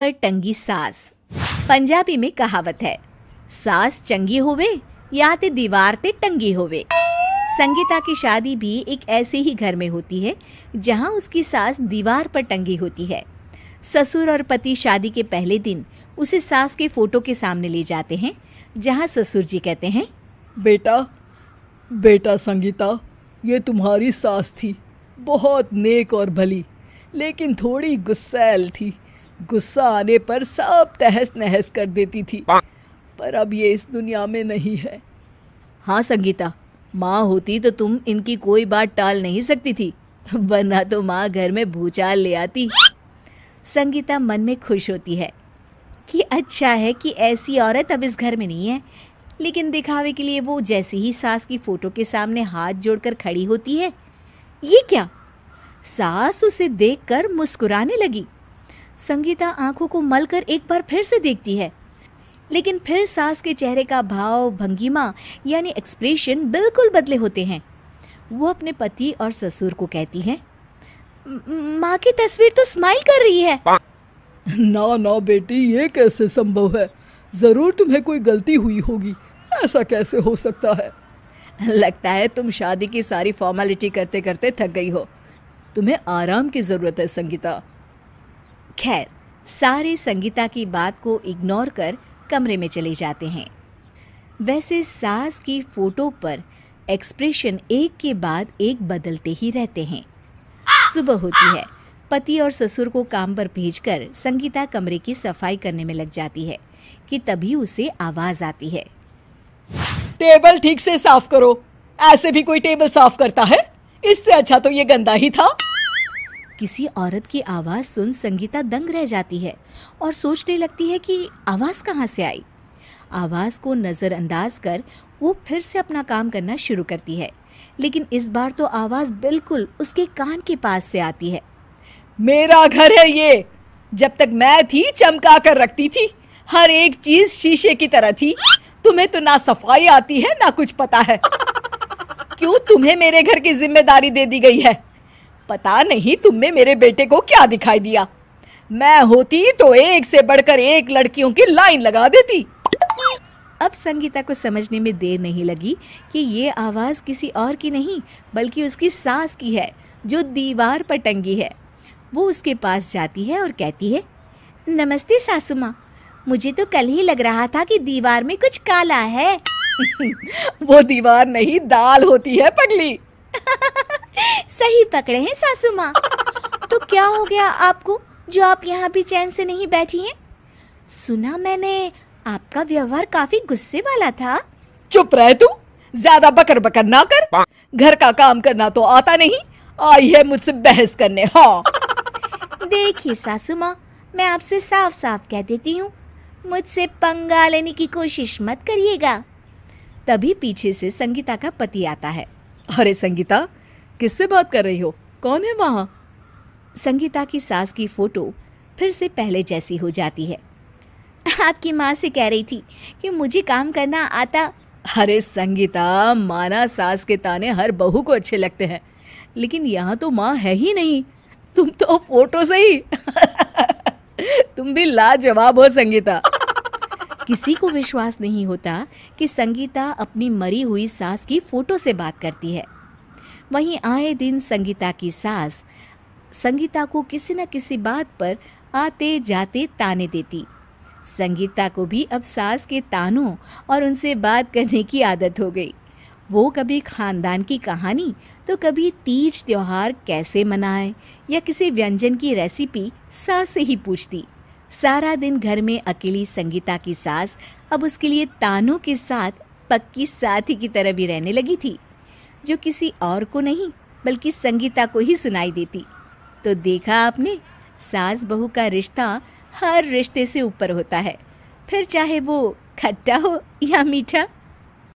पर टंगी सास। पंजाबी में कहावत है, सास चंगी होवे या ते दीवार ते टंगी होवे। संगीता की शादी भी एक ऐसे ही घर में होती है जहां उसकी सास दीवार पर टंगी होती है। ससुर और पति शादी के पहले दिन उसे सास के फोटो के सामने ले जाते हैं, जहां ससुर जी कहते हैं, बेटा बेटा संगीता, ये तुम्हारी सास थी, बहुत नेक और भली, लेकिन थोड़ी गुस्सैल थी। गुस्सा आने पर सब तहस नहस कर देती थी, पर अब ये इस दुनिया में नहीं है। हाँ संगीता, माँ होती तो तुम इनकी कोई बात टाल नहीं सकती थी, वरना तो माँ घर में भूचाल ले आती। संगीता मन में खुश होती है कि अच्छा है कि ऐसी औरत अब इस घर में नहीं है, लेकिन दिखावे के लिए वो जैसे ही सास की फोटो के सामने हाथ जोड़कर खड़ी होती है, ये क्या? सास उसे देखकर मुस्कुराने लगी। संगीता आंखों को मलकर एक बार फिर से देखती है, लेकिन फिर सास के चेहरे का भाव, भंगिमा यानी एक्सप्रेशन बिल्कुल बदले होते हैं। वो अपने पति और ससुर को कहती है, माँ की तस्वीर तो स्माइल कर रही है। ना ना बेटी, ये कैसे संभव है? जरूर तुम्हें कोई गलती हुई होगी, ऐसा कैसे हो सकता है? लगता है तुम शादी की सारी फॉर्मेलिटी करते करते थक गई हो, तुम्हें आराम की जरूरत है संगीता। खैर, सारे संगीता की बात को इग्नोर कर कमरे में चले जाते हैं। वैसे सास की फोटो पर एक्सप्रेशन एक के बाद एक बदलते ही रहते हैं। सुबह होती है, पति और ससुर को काम पर भेजकर संगीता कमरे की सफाई करने में लग जाती है कि तभी उसे आवाज आती है, टेबल ठीक से साफ करो। ऐसे भी कोई टेबल साफ करता है? इससे अच्छा तो ये गंदा ही था। किसी औरत की आवाज सुन संगीता दंग रह जाती है और सोचने लगती है कि आवाज कहाँ से आई। आवाज को नजरअंदाज कर वो फिर से अपना काम करना शुरू करती है, लेकिन इस बार तो आवाज बिल्कुल उसके कान के पास से आती है। मेरा घर है ये, जब तक मैं थी चमका कर रखती थी, हर एक चीज शीशे की तरह थी। तुम्हें तो ना सफाई आती है ना कुछ पता है। क्यों तुम्हें मेरे घर की जिम्मेदारी दे दी गई है? पता नहीं तुम में मेरे बेटे को क्या दिखाई दिया। मैं होती तो एक से बढ़कर एक लड़कियों की लाइन लगा देती। अब संगीता को समझने में देर नहीं लगी कि ये आवाज किसी और की नहीं बल्कि उसकी सास की है, जो दीवार पर टंगी है। वो उसके पास जाती है और कहती है, नमस्ते सासू माँ, मुझे तो कल ही लग रहा था कि दीवार में कुछ काला है। वो दीवार नहीं, दाल होती है पगली। सही पकड़े हैं सासू माँ। तो क्या हो गया आपको जो आप यहाँ भी चैन से नहीं बैठी हैं? सुना मैंने आपका व्यवहार काफी गुस्से वाला था। चुप रह तू, ज्यादा बकर बकर ना कर। घर का काम करना तो आता नहीं, आई है मुझसे बहस करने। हाँ देखिए सासू माँ, मैं आपसे साफ साफ कह देती हूँ, मुझसे पंगा लेने की कोशिश मत करिएगा। तभी पीछे से संगीता का पति आता है। अरे संगीता, किससे बात कर रही हो? कौन है वहाँ? संगीता की सास की फोटो फिर से पहले जैसी हो जाती है। आपकी माँ से कह रही थी कि मुझे काम करना आता। अरे संगीता, माना सास के ताने हर बहू को अच्छे लगते हैं, लेकिन यहाँ तो माँ है ही नहीं, तुम तो फोटो से ही। तुम भी लाजवाब हो संगीता। किसी को विश्वास नहीं होता कि संगीता अपनी मरी हुई सास की फोटो से बात करती है। वहीं आए दिन संगीता की सास संगीता को किसी न किसी बात पर आते जाते ताने देती। संगीता को भी अब सास के तानों और उनसे बात करने की आदत हो गई। वो कभी खानदान की कहानी तो कभी तीज त्योहार कैसे मनाए या किसी व्यंजन की रेसिपी सास से ही पूछती। सारा दिन घर में अकेली संगीता की सास अब उसके लिए तानों के साथ पक्की साथी की तरह भी रहने लगी थी, जो किसी और को नहीं बल्कि संगीता को ही सुनाई देती। तो देखा आपने, सास बहू का रिश्ता हर रिश्ते से ऊपर होता है, फिर चाहे वो खट्टा हो या मीठा।